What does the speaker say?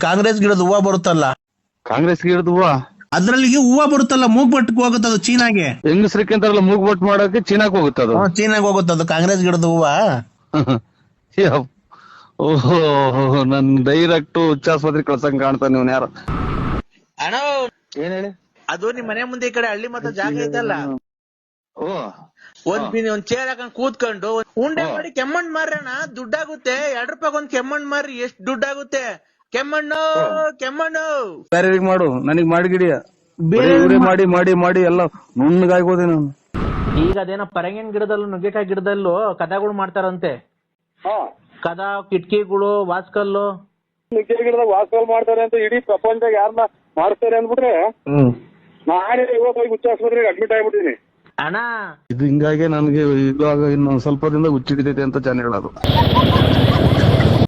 ಕಾಂಗ್ರೆಸ್ ಗಿಡದ ಹೂವ ಬರುತ್ತಲ್ಲ, ಕಾಂಗ್ರೆಸ್ ಗಿಡದ ಹೂವ ಅದ್ರಲ್ಲಿ ಹೂವ ಬರುತ್ತಲ್ಲ, ಮೂಗ್ಬಟ್ಟಕ್ಕೆ ಹೋಗುತ್ತೆ ಅದು ಚೀನಾಗೆ. ಹೆಂಗಸ್ರಿಕೆ ಅಂತಾರಲ್ಲ ಮೂಗ್ ಬಟ್ ಮಾಡಕ್ಕೆ ಚೀನಾಕ್ ಹೋಗುತ್ತೆ ಅದು. ಚೀನಾಗ್ ಹೋಗುತ್ತೆ ಅದು ಕಾಂಗ್ರೆಸ್ ಗಿಡದ ಹೂವ. ಓಹೋ, ನನ್ ಡೈರೆಕ್ಟ್ ಹುಚ್ಚಾಸ್ಪತ್ರೆ ಕಳ್ಸಂಗ್ ಕಾಣ್ತಾನೆ ನೀವ್ ಯಾರು. ಅಣ್ಣ ಏನ್ ಹೇಳಿ? ಅದು ನಿಮ್ ಮನೆ ಮುಂದೆ ಈ ಕಡೆ ಹಳ್ಳಿ ಮತ್ತ ಜಾಗ ಐತಲ್ಲ, ಒಂದ್ ಚೇರ್ ಹಾಕೊಂಡ್ ಕೂತ್ಕೊಂಡು ಉಂಡೆ ಮಾಡಿ ಕೆಮ್ಮಣ್ಣ್ ಮಾರಣ್ಣ, ದುಡ್ಡಾಗುತ್ತೆ. 2 ರೂಪಾಯಿ ಒಂದ್ ಕೆಮ್ಮಣ್ಣ್ ಮಾರಿ ಎಷ್ಟ್ ದುಡ್ಡಾಗುತ್ತೆ. ಕೆಮ್ಮಣ್ಣು ಕೆಮ್ಮಣ್ಣು ಬೇರೆ ಮಾಡು, ನನಗ್ ಮಾಡಿಗಿಡಿಯ ಬೇರೆ ಮಾಡಿ ಮಾಡಿ ಮಾಡಿ ಎಲ್ಲ ನುಣ್ಣಗಾಗೋದೆ ನಾನು. ಈಗ ಅದೇನೋ ಪರಂಗಿನ ಗಿಡದಲ್ಲೂ ನುಗ್ಗೆಕಾಯಿ ಗಿಡದಲ್ಲೂ ಕದಗಳು ಮಾಡ್ತಾರಂತೆ. ಕದ, ಕಿಟಕಿಗಳು, ವಾಸ್ಕಲ್ಲು. ನುಗ್ಗೆಕಾಯಿ ಗಿಡದಾಗ ವಾಸ್ಕಲ್ ಮಾಡ್ತಾರೆ ಅಂತ ಇಡೀ ಪ್ರಪಂಚದಾಗ ಯಾರನ್ನ ಮಾಡ್ತಾರೆ ಅಂದ್ಬಿಟ್ರೆ ನಾನೇ ಇವತ್ತು ಹೋಗಿ ಹುಚ್ಚಾಸ್ಪತ್ರೆಗೆ ಅಡ್ಮಿಟ್ ಆಗ್ಬಿಟ್ಟಿನಿ ಅಣ್ಣ. ಇದು ಹಿಂಗಾಗಿ ನನ್ಗೆ ಇವಾಗ ಇನ್ನೊಂದ್ ಸ್ವಲ್ಪ ದಿನದಾಗ ಹುಚ್ಚಿಡಿತೈತೆ ಅಂತ ಜನ ಹೇಳೋದು.